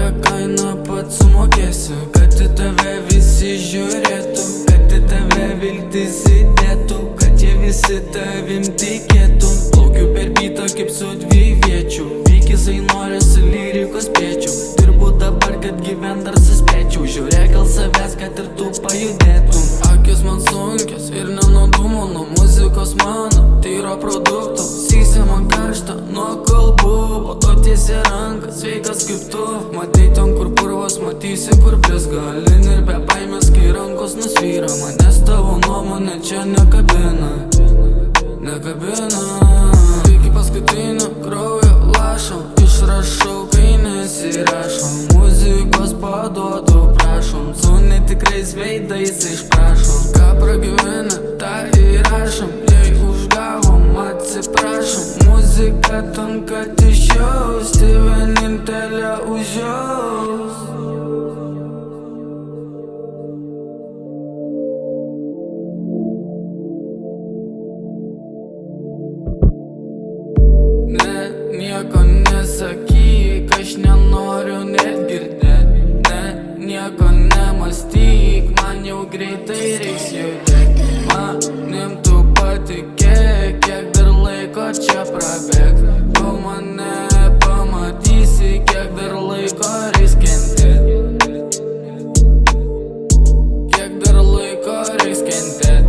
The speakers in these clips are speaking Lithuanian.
Kokią kainą pats sumokėsiu, kad į tave visi žiūrėtų, kad į tave viltis įdėtų, kad jie visi tavim tikėtų. Plaukiu per bytą kaip su dviviečiu, vykisai norisi lyrikos pėčių. Dirbu dabar, kad gyvent dar suspėčiau, žiūrėk gal savęs, kad ir tu pajudėtum. Akis man sunkios ir nenuodumo nuo muzikos mano tyro produkto. Sysi man karšta nuo kalbų, po to tiesi ranką, sveikas kaip tu. Matai ten kur purvas, matysi kur blizga, lin ir be baimės, kai rankos nusvyra. Manęs tavo nuomonė čia nekabina, nekabina. Iki paskutinio kraujo lašo išrašau, kai nesirašom. Muzikos paduodu, prašom, su netikrais veidais išprašom. Ką pragyvenę, tą įrašom, jei užgavom, atsiprašom. Muzika tam, kad išjausti, vienintelė užjaus. Ne, nieko nesakyk, aš nenoriu net girdėt. Ne, nieko nemąstyk, man jau greitai reiks judėt. Manim tu patikėk, kiek dar laiko čia prabėgs. Tu mane pamatysi, kiek dar laiko reiks kentėt. Kiek dar laiko reiks kentėt.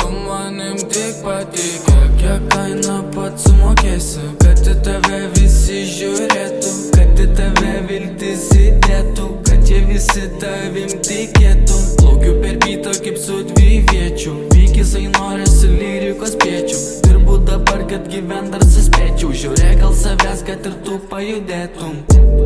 Tu manim tik patikėk, kiek kainą pats sumokėsiu, kad į tave visi žiūrėtų, kad į tave viltis įdėtų, kad jie visi tavim tikėtų. Plaukiu per bytą kaip su dviviečiu, vykisai norisi lyrikos pėčių. Dirbu dabar, kad gyvent dar suspėčiau, žiūrėk gal savęs, kad ir tu pajudėtum.